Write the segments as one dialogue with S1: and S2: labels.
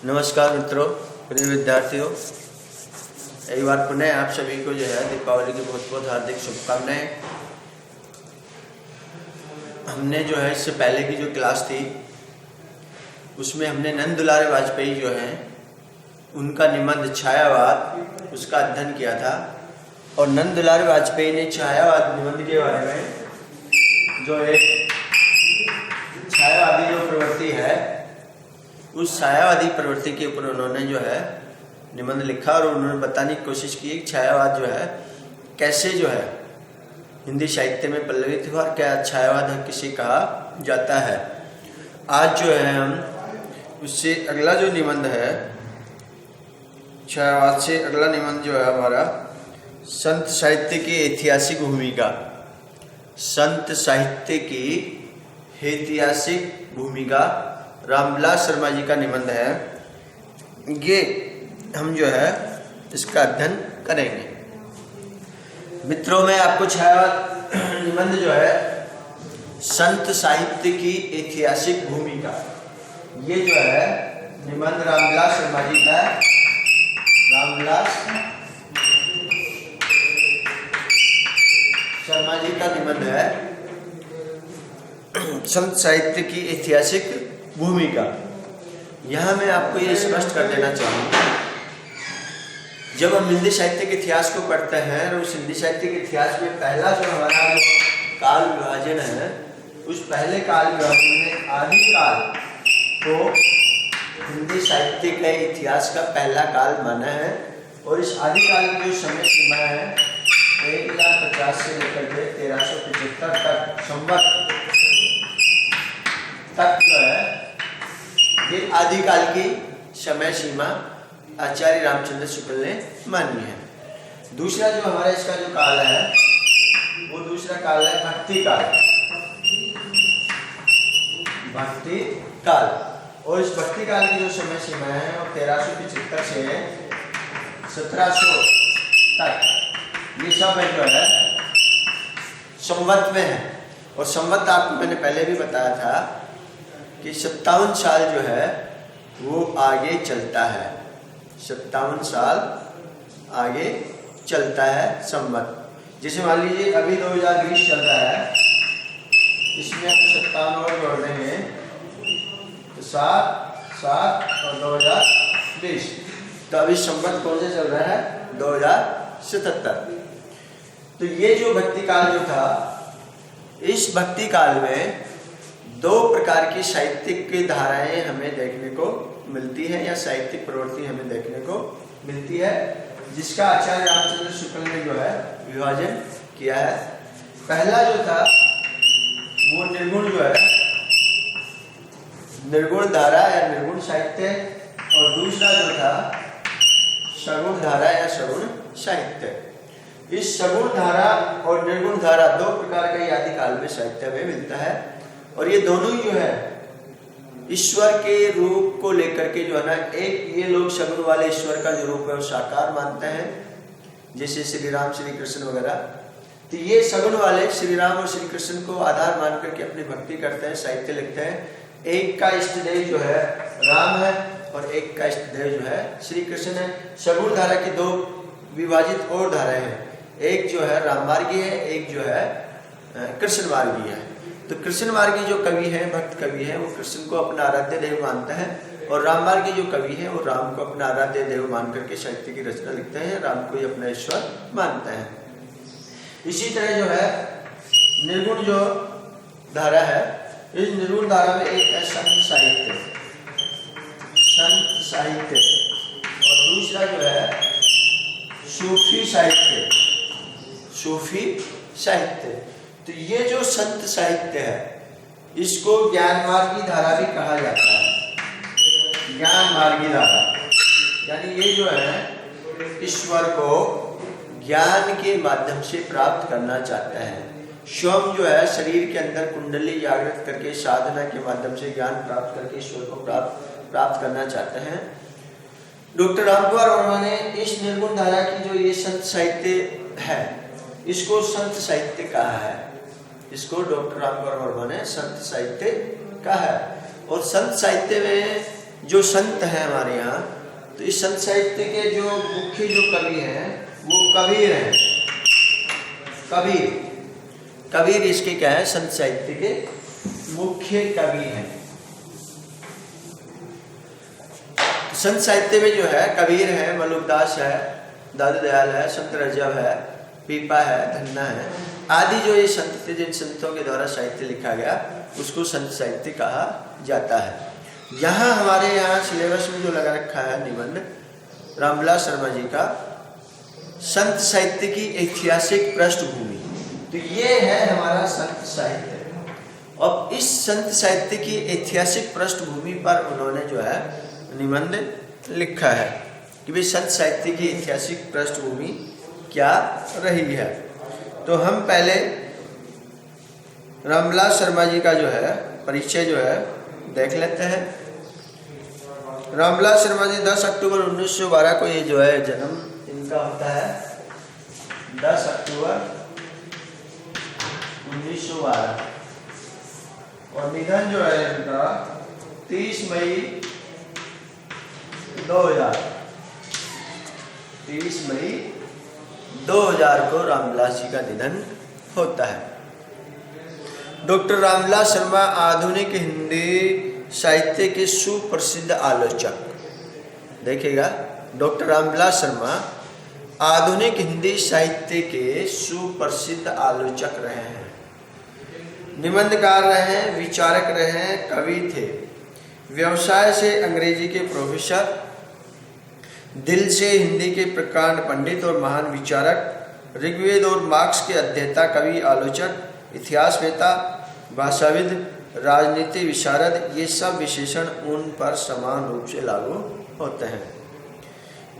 S1: नमस्कार मित्रों, प्रिय विद्यार्थियों, एक बार पुनः आप सभी को जो है दीपावली की बहुत बहुत हार्दिक शुभकामनाएं। हमने जो है इससे पहले की जो क्लास थी उसमें हमने नंद दुलारे वाजपेयी जो हैं उनका निबंध छायावाद उसका अध्ययन किया था। और नंद दुलारे वाजपेयी ने छायावाद निबंध के बारे में जो एक छायावादी जो प्रवृत्ति है उस छायावादी प्रवृत्ति के ऊपर उन्होंने जो है निबंध लिखा और उन्होंने बताने की कोशिश की कि छायावाद जो है कैसे जो है हिंदी साहित्य में पल्लवित हुआ और क्या छायावाद किसे कहा जाता है। आज जो है हम उससे अगला जो निबंध है छायावाद से अगला निबंध जो है हमारा संत साहित्य की ऐतिहासिक भूमिका, संत साहित्य की ऐतिहासिक भूमिका रामविलास शर्मा जी का निबंध है। ये हम जो है इसका अध्ययन करेंगे। मित्रों, में आपको छायावाद निबंध जो है संत साहित्य की ऐतिहासिक भूमिका, ये जो है निबंध रामविलास शर्मा जी का है। रामविलास शर्मा जी का निबंध है संत साहित्य की ऐतिहासिक भूमिका। यहाँ मैं आपको ये स्पष्ट कर देना चाहूँगा, जब हम हिंदी साहित्य के इतिहास को पढ़ते हैं और उस हिंदी साहित्य के इतिहास में पहला जो हमारा काल विभाजन है उस पहले काल विभाजन में आदि काल को हिंदी साहित्य के इतिहास का पहला काल माना है। और इस आदि काल की जो समय सीमा है 1050 से लेकर के 1375 तक संवत तक जो है ये आदिकाल की समय सीमा आचार्य रामचंद्र शुक्ल ने मानी है। दूसरा जो हमारा इसका जो काल है वो दूसरा काल है भक्ति काल। भक्ति काल, और इस भक्ति काल की जो समय सीमा है वो 1375 से 1700 तक ये सब जो है संवत में है। और संवत आपको मैंने पहले भी बताया था कि 57 साल जो है वो आगे चलता है, 57 साल आगे चलता है संवत। जैसे मान लीजिए अभी 2020 चल रहा है, इसमें हम 57 और जोड़ देंगे तो 7 और 2020, तो अभी संवत कौन से चल रहा है 2077। तो ये जो भक्ति काल जो था, इस भक्ति काल में दो प्रकार की साहित्यिक की धाराएं हमें देखने को मिलती है या साहित्यिक प्रवृत्ति हमें देखने को मिलती है, जिसका आचार्य रामचंद्र शुक्ल ने जो है विभाजन किया है। पहला जो था वो निर्गुण जो है निर्गुण धारा या निर्गुण साहित्य, और दूसरा जो था सगुण धारा या सगुण साहित्य। इस सगुण धारा और निर्गुण धारा दो प्रकार का आदि काल में साहित्य में मिलता है। और ये दोनों ही जो है ईश्वर के रूप को लेकर के जो है ना, एक ये लोग सगुण वाले ईश्वर का जो रूप है वो साकार मानते हैं, जैसे श्री राम श्री कृष्ण वगैरह। तो ये सगुण वाले श्री राम और श्री कृष्ण को आधार मान करके अपनी भक्ति करते हैं, साहित्य लिखते हैं। एक का इष्ट देव जो है राम है और एक का इष्ट देव जो है श्री कृष्ण है। सगुण धारा की दो विभाजित और धाराएं हैं, एक जो है राम मार्गी है, एक जो है कृष्ण मार्गी है। तो कृष्ण मार्गी जो कवि है, भक्त कवि है, वो कृष्ण को अपना आराध्य देव मानता है, और राम मार्गी जो कवि है वो राम को अपना आराध्य देव मान करके साहित्य की रचना लिखते हैं, राम को ही अपना ईश्वर मानते हैं। इसी तरह जो है निर्गुण जो धारा है, इस निर्गुण धारा में एक है संत साहित्य, संत साहित्य, और दूसरा जो है सूफी साहित्य, सूफी साहित्य। तो ये जो संत साहित्य है इसको ज्ञान मार्गी धारा भी कहा जाता है। ज्ञान मार्गी धारा यानी ये जो है ईश्वर को ज्ञान के माध्यम से प्राप्त करना चाहता है। स्वयं जो है शरीर के अंदर कुंडली जागृत करके साधना के माध्यम से ज्ञान प्राप्त करके ईश्वर को प्राप्त करना चाहते हैं। डॉक्टर रामकुमार वर्मा ने इस निर्गुण धारा की जो ये संत साहित्य है इसको संत साहित्य कहा है। इसको डॉक्टर रामकुमार वर्मा ने संत साहित्य कहा है। और संत साहित्य में जो संत हैं हमारे यहाँ, तो इस संत साहित्य के जो मुख्य जो कवि हैं वो कबीर हैं। कबीर इसके क्या है, संत साहित्य के मुख्य कवि हैं। संत साहित्य में जो है कबीर है, मलुकदास है, दादू दयाल है, संत रजब है, पीपा है, धन्ना है आदि। जो ये संत थे, जिन संतों के द्वारा साहित्य लिखा गया उसको संत साहित्य कहा जाता है। यहाँ हमारे यहाँ सिलेबस में जो लगा रखा है निबंध रामविलास शर्मा जी का, संत साहित्य की ऐतिहासिक पृष्ठभूमि, तो ये है हमारा संत साहित्य। और इस संत साहित्य की ऐतिहासिक पृष्ठभूमि पर उन्होंने जो है निबंध लिखा है कि भाई संत साहित्य की ऐतिहासिक पृष्ठभूमि क्या रही है। तो हम पहले रामविलास शर्मा जी का जो है परिचय जो है देख लेते हैं। रामविलास शर्मा जी 10 अक्टूबर 1912 को ये जो है जन्म इनका होता है, 10 अक्टूबर 1912, और निधन जो है इनका 30 मई 2000, 30 मई 2000 को रामविलास जी का निधन होता है। डॉक्टर रामविलास शर्मा आधुनिक हिंदी साहित्य के सुप्रसिद्ध आलोचक, देखिएगा डॉक्टर रामविलास शर्मा आधुनिक हिंदी साहित्य के सुप्रसिद्ध आलोचक रहे हैं, निबंधकार रहे हैं, विचारक रहे हैं, कवि थे, व्यवसाय से अंग्रेजी के प्रोफेसर, दिल से हिंदी के प्रकांड पंडित और महान विचारक, ऋग्वेद और मार्क्स के अध्येता, कवि, आलोचक, इतिहासवेत्ता, भाषाविद, राजनीति विशारद, ये सब विशेषण उन पर समान रूप से लागू होते हैं।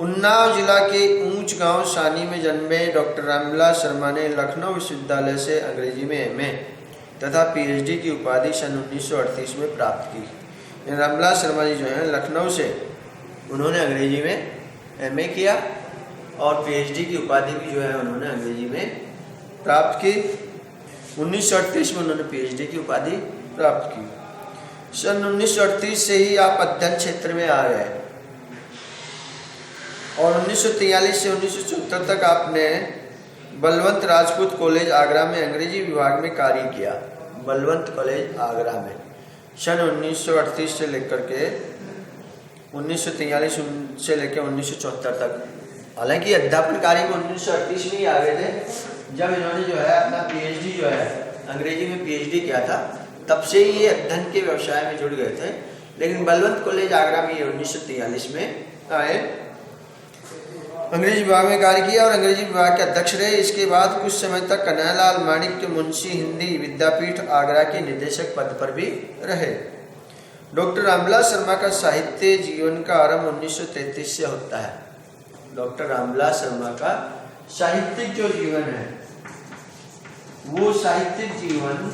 S1: उन्नाव जिला के ऊंच गांव सानी में जन्मे डॉक्टर रामविलास शर्मा ने लखनऊ विश्वविद्यालय से अंग्रेजी में एमए तथा पीएचडी की उपाधि सन 1938 में प्राप्त की। रामविलास शर्मा जी जो हैं लखनऊ से उन्होंने अंग्रेजी में एमए किया और पीएचडी की उपाधि भी जो है उन्होंने अंग्रेजी में प्राप्त की। 1938 में उन्होंने पीएचडी की उपाधि प्राप्त की। सन 1938 से ही आप अध्ययन क्षेत्र में आ गए और 1943 से 1974 तक आपने बलवंत राजपूत कॉलेज आगरा में अंग्रेजी विभाग में कार्य किया। बलवंत कॉलेज आगरा में सन 1938 से लेकर के 1943 से लेकर 1974 तक, हालांकि अध्यापन कार्य में 1938 में ही आ गए थे जब इन्होंने जो है अपना पीएचडी जो है अंग्रेजी में पीएचडी किया था, तब से ही ये अध्ययन के व्यवसाय में जुड़ गए थे। लेकिन बलवंत कॉलेज आगरा में ये 1943 में आए, अंग्रेजी विभाग में कार्य किया और अंग्रेजी विभाग के अध्यक्ष रहे। इसके बाद कुछ समय तक कन्हैयालाल माणिक्य मुंशी हिंदी विद्यापीठ आगरा के निदेशक पद पर भी रहे। डॉक्टर रामविलास शर्मा का साहित्य जीवन का आरंभ 1933 से होता है। डॉक्टर रामविलास शर्मा का साहित्यिक जो जीवन है वो साहित्यिक जीवन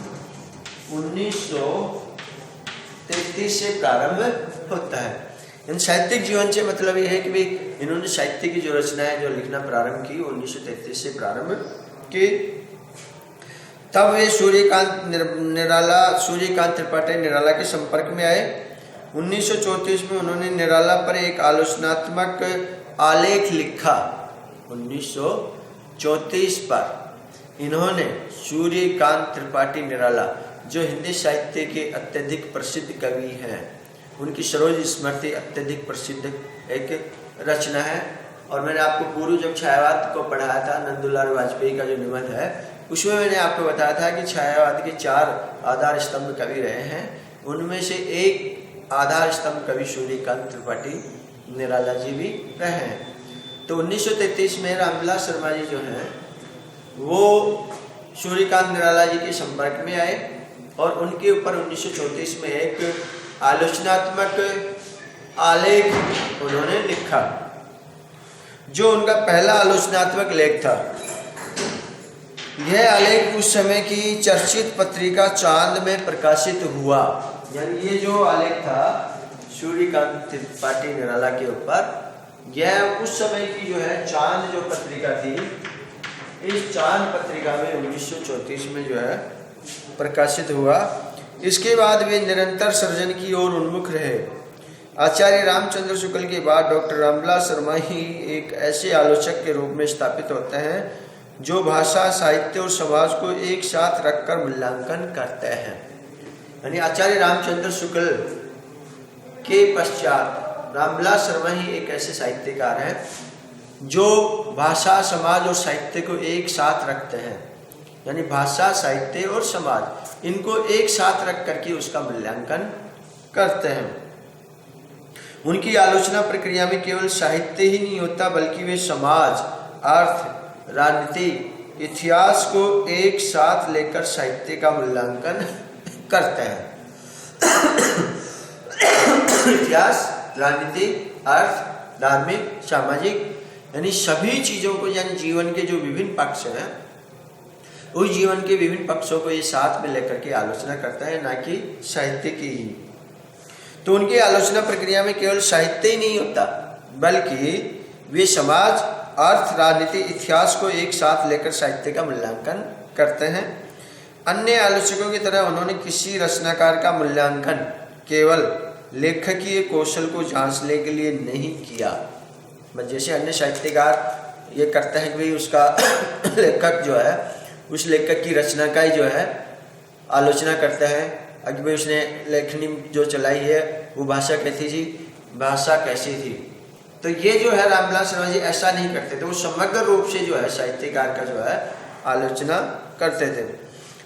S1: 1933 से प्रारंभ होता है। इन साहित्यिक जीवन से मतलब ये है कि भाई इन्होंने साहित्य की जो रचनाएं जो लिखना प्रारंभ की 1933 से प्रारंभ की। तब वे सूर्यकांत त्रिपाठी निराला के संपर्क में आए। 1934 में उन्होंने निराला पर एक आलोचनात्मक आलेख लिखा। 1934 पर इन्होंने सूर्यकांत त्रिपाठी निराला जो हिंदी साहित्य के अत्यधिक प्रसिद्ध कवि हैं, उनकी सरोज स्मृति अत्यधिक प्रसिद्ध एक रचना है। और मैंने आपको पूर्व जब छायावाद को पढ़ाया था, नंदुलाल वाजपेयी का जो निबंध है, उसमें मैंने आपको बताया था कि छायावाद के 4 आधार स्तंभ कवि रहे हैं, उनमें से एक आधार स्तंभ कवि सूर्यकांत त्रिपाठी निराला जी भी रहे हैं। तो 1933 में रामविलास शर्मा जी जो हैं वो सूर्यकांत निराला जी के संपर्क में आए और उनके ऊपर 1934 में एक आलोचनात्मक आलेख उन्होंने लिखा, जो उनका पहला आलोचनात्मक लेख था। यह आलेख उस समय की चर्चित पत्रिका चांद में प्रकाशित हुआ। यानी ये जो आलेख था सूर्यकांत त्रिपाठी निराला के ऊपर, यह उस समय की जो है चांद जो पत्रिका थी, इस चांद पत्रिका में 1934 में जो है प्रकाशित हुआ। इसके बाद वे निरंतर सृजन की ओर उन्मुख रहे। आचार्य रामचंद्र शुक्ल के बाद डॉक्टर रामविलास शर्मा ही एक ऐसे आलोचक के रूप में स्थापित होते हैं जो भाषा, साहित्य और समाज को एक साथ रखकर मूल्यांकन करते हैं। यानी आचार्य रामचंद्र शुक्ल के पश्चात रामविलास शर्मा ही एक ऐसे साहित्यकार हैं जो भाषा, समाज और साहित्य को एक साथ रखते हैं। यानी भाषा, साहित्य और समाज इनको एक साथ रख करके उसका मूल्यांकन करते हैं। उनकी आलोचना प्रक्रिया में केवल साहित्य ही नहीं होता बल्कि वे समाज, अर्थ, राजनीति, इतिहास को एक साथ लेकर साहित्य का मूल्यांकन करते हैं। इतिहास, राजनीति, अर्थ, धार्मिक, सामाजिक यानी सभी चीजों को, यानी जीवन के जो विभिन्न पक्ष हैं उस जीवन के विभिन्न पक्षों को ये साथ में लेकर के आलोचना करता है, ना कि साहित्य की ही। तो उनकी आलोचना प्रक्रिया में केवल साहित्य ही नहीं होता बल्कि वे समाज, अर्थ, राजनीति, इतिहास को एक साथ लेकर साहित्य का मूल्यांकन करते हैं। अन्य आलोचकों की तरह उन्होंने किसी रचनाकार का मूल्यांकन केवल लेखकीय कौशल को जांचने के लिए नहीं किया। जैसे अन्य साहित्यकार ये करते हैं कि भाई उसका लेखक जो है उस लेखक की रचना का ही जो है आलोचना करते हैं, अगर भाई उसने लेखनी जो चलाई है वो भाषा कैसी थी, भाषा कैसी थी। तो ये जो है रामविलास शर्मा जी ऐसा नहीं करते थे, वो समग्र रूप से जो है साहित्यकार का जो है आलोचना करते थे।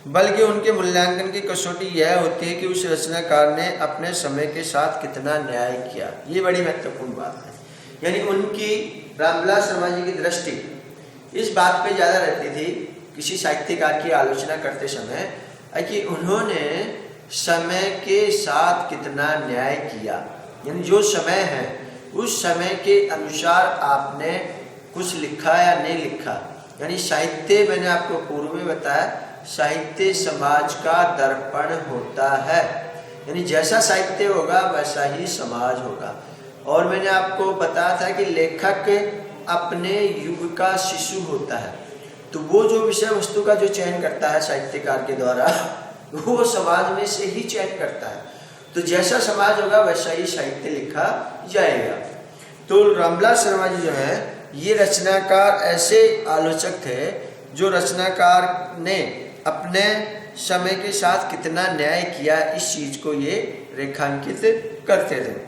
S1: बल्कि उनके मूल्यांकन की कसौटी यह होती है कि उस रचनाकार ने अपने समय के साथ कितना न्याय किया। ये बड़ी महत्वपूर्ण बात है। यानी उनकी, रामविलास शर्मा जी की दृष्टि इस बात पे ज़्यादा रहती थी किसी साहित्यकार की आलोचना करते समय कि उन्होंने समय के साथ कितना न्याय किया। यानी जो समय है उस समय के अनुसार आपने कुछ लिखा या नहीं लिखा। यानी साहित्य, मैंने आपको पूर्व में बताया, साहित्य समाज का दर्पण होता है। यानी जैसा साहित्य होगा वैसा ही समाज होगा। और मैंने आपको बताया था कि लेखक अपने युग का शिशु होता है, तो वो जो विषय वस्तु का जो चयन करता है साहित्यकार के द्वारा वो समाज में से ही चयन करता है। तो जैसा समाज होगा वैसा ही साहित्य लिखा जाएगा। तो रामविलास शर्मा जी जो है ये रचनाकार ऐसे आलोचक थे जो रचनाकार ने अपने समय के साथ कितना न्याय किया इस चीज को ये रेखांकित करते थे।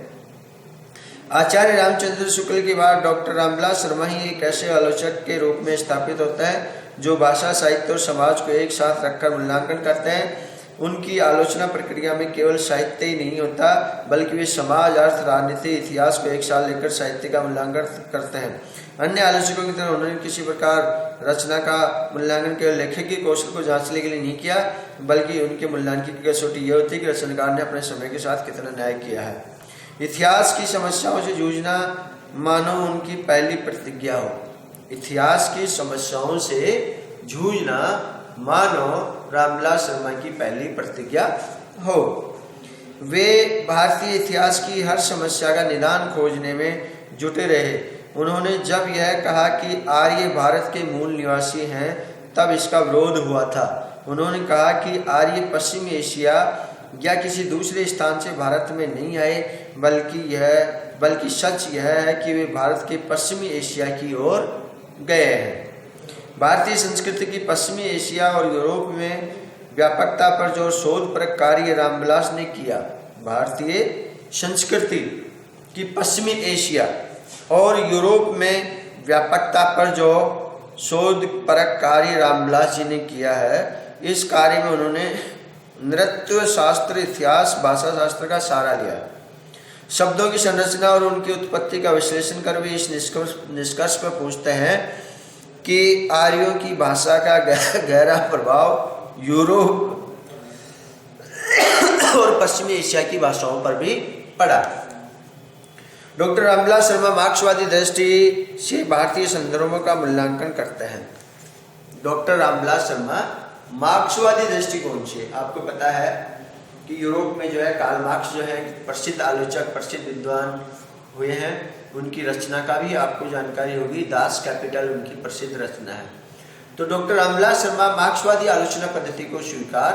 S1: आचार्य रामचंद्र शुक्ल के बाद डॉक्टर रामविलास शर्मा ही एक ऐसे आलोचक के रूप में स्थापित होता है जो भाषा, साहित्य और समाज को एक साथ रखकर मूल्यांकन करते हैं। उनकी आलोचना प्रक्रिया में केवल साहित्य ही नहीं होता बल्कि वे समाज, अर्थ, राजनीति, इतिहास को एक साथ लेकर साहित्य का मूल्यांकन करते हैं। अन्य आलोचकों की तरह उन्होंने किसी प्रकार रचना का मूल्यांकन केवल लेखक के कौशल को जांचने के लिए नहीं किया बल्कि उनके मूल्यांकन की कसौटी यह होती है कि रचनाकार ने अपने समय के साथ कितना न्याय किया है। इतिहास की समस्याओं से जूझना मानो उनकी पहली प्रतिज्ञा हो। इतिहास की समस्याओं से जूझना मानो रामविलास शर्मा की पहली प्रतिज्ञा हो। वे भारतीय इतिहास की हर समस्या का निदान खोजने में जुटे रहे। उन्होंने जब यह कहा कि आर्य भारत के मूल निवासी हैं तब इसका विरोध हुआ था। उन्होंने कहा कि आर्य पश्चिमी एशिया या किसी दूसरे स्थान से भारत में नहीं आए बल्कि सच यह है कि वे भारत के पश्चिमी एशिया की ओर गए हैं। भारतीय संस्कृति की पश्चिमी एशिया और यूरोप में व्यापकता पर जो शोधपरक कार्य रामविलास ने किया, भारतीय संस्कृति की पश्चिमी एशिया और यूरोप में व्यापकता पर जो शोधपरक कार्य रामविलास जी ने किया है, इस कार्य में उन्होंने नृत्य शास्त्र, इतिहास, भाषा शास्त्र का सहारा लिया। शब्दों की संरचना और उनकी उत्पत्ति का विश्लेषण कर वे इस निष्कर्ष पर पहुंचते हैं कि आर्यों की भाषा का गहरा प्रभाव यूरोप और पश्चिमी एशिया की भाषाओं पर भी पड़ा। डॉक्टर रामविलास शर्मा मार्क्सवादी दृष्टि से भारतीय संदर्भों का मूल्यांकन करते हैं। डॉक्टर रामविलास शर्मा मार्क्सवादी दृष्टिकोण से, आपको पता है कि यूरोप में जो है कार्ल मार्क्स जो है प्रसिद्ध आलोचक, प्रसिद्ध विद्वान हुए हैं। उनकी रचना का भी आपको जानकारी होगी, दास कैपिटल उनकी प्रसिद्ध रचना है। तो डॉक्टर रामविलास शर्मा मार्क्सवादी आलोचना पद्धति को स्वीकार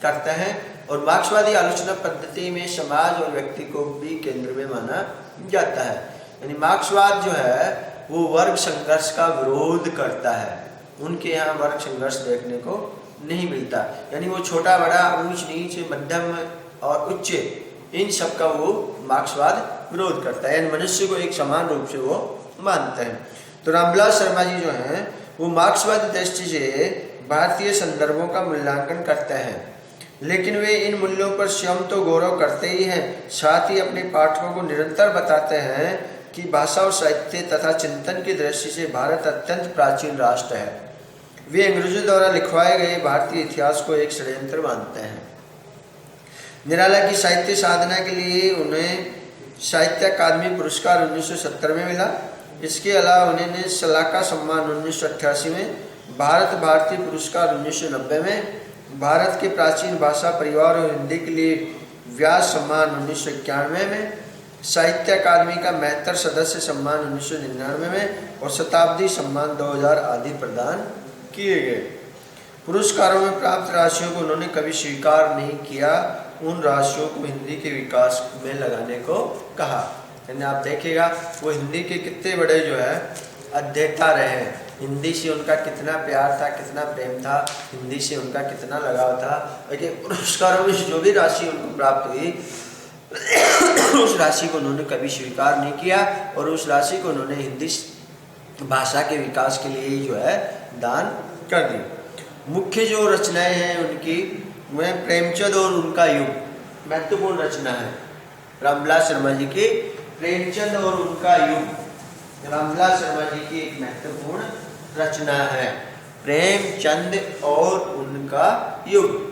S1: करते हैं और मार्क्सवादी आलोचना पद्धति में समाज और व्यक्ति को भी केंद्र में माना जाता है। यानी मार्क्सवाद जो है वो वर्ग संघर्ष का विरोध करता है। उनके यहाँ वर्ग संघर्ष देखने को नहीं मिलता, यानी वो छोटा बड़ा, ऊंच नीच, मध्यम और उच्च, इन सब का वो मार्क्सवाद विरोध करता है। यानी मनुष्य को एक समान रूप से वो मानते हैं। तो रामविलास शर्मा जी जो हैं वो मार्क्सवादी दृष्टि से भारतीय संदर्भों का मूल्यांकन करते हैं, लेकिन वे इन मूल्यों पर स्वयं तो गौरव करते ही हैं, साथ ही अपने पाठकों को निरंतर बताते हैं कि भाषा और साहित्य तथा चिंतन की दृष्टि से भारत अत्यंत प्राचीन राष्ट्र है। वे अंग्रेजों द्वारा लिखवाए गए भारतीय इतिहास को एक षड्यंत्र मानते हैं। निराला की साहित्य साधना के लिए उन्हें साहित्य अकादमी पुरस्कार 1970 में मिला। इसके अलावा उन्हें सलाका सम्मान 1988 में, भारत भारती पुरस्कार 1990 में, भारत के प्राचीन भाषा परिवार और हिंदी के लिए व्यास सम्मान 1991 में, साहित्य अकादमी का 72 सदस्य सम्मान 1999 में और शताब्दी सम्मान 2000 आदि प्रदान किए गए। पुरस्कारों में प्राप्त राशियों को उन्होंने कभी स्वीकार नहीं किया, उन राशियों को हिंदी के विकास में लगाने को कहा। यानी आप देखिएगा वो हिंदी के कितने बड़े जो है अध्येता रहे हैं, हिंदी से उनका कितना प्यार था, कितना प्रेम था, हिंदी से उनका कितना लगाव था। देखिए पुरस्कारों में जो भी राशि उनको प्राप्त हुई उस राशि को उन्होंने कभी स्वीकार नहीं किया और उस राशि को उन्होंने हिंदी भाषा के विकास के लिए जो है दान कर दी। मुख्य जो रचनाएं हैं उनकी, वह प्रेमचंद और उनका युग महत्वपूर्ण रचना है। रामविलास शर्मा जी की प्रेमचंद और उनका युग रामविलास शर्मा जी की एक महत्वपूर्ण रचना है, प्रेमचंद और उनका युग।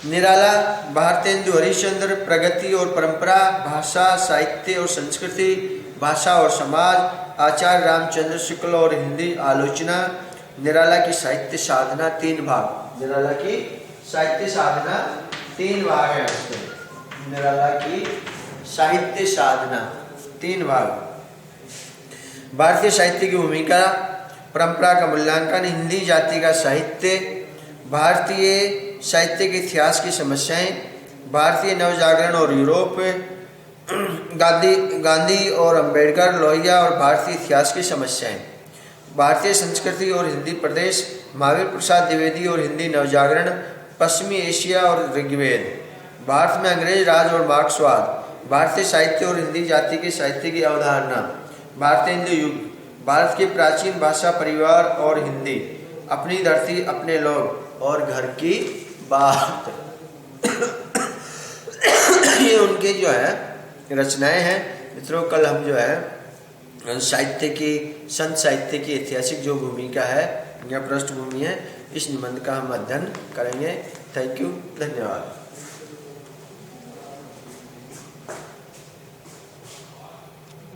S1: निराला, भारतेंदु हरिश्चंद्र, प्रगति और परंपरा, भाषा साहित्य और संस्कृति, भाषा और समाज, आचार्य रामचंद्र शुक्ल और हिंदी आलोचना। निराला की साहित्य साधना 3 भाग। निराला की साहित्य साधना 3 भाग है उसमें। निराला की साहित्य साधना 3 भाग। भारतीय साहित्य की भूमिका, परंपरा का मूल्यांकन, हिंदी जाति का साहित्य, भारतीय साहित्य के इतिहास की समस्याएं, भारतीय नवजागरण और यूरोप, गांधी और अंबेडकर, लोहिया और भारतीय इतिहास की समस्याएं, भारतीय संस्कृति और हिंदी प्रदेश, महावीर प्रसाद द्विवेदी और हिंदी नवजागरण, पश्चिमी एशिया और ऋग्वेद, भारत में अंग्रेज राज और मार्क्सवाद, भारतीय साहित्य और हिंदी जाति के साहित्य की अवधारणा, भारतेंदु युग, भारत की प्राचीन भाषा परिवार और हिंदी, अपनी धरती अपने लोग और घर की बात। ये उनके जो है रचनाएं हैं। मित्रों, कल हम जो है साहित्य की, संत साहित्य की ऐतिहासिक जो भूमिका है या पृष्ठभूमि है, इस निबंध का हम अध्ययन करेंगे। थैंक यू, धन्यवाद।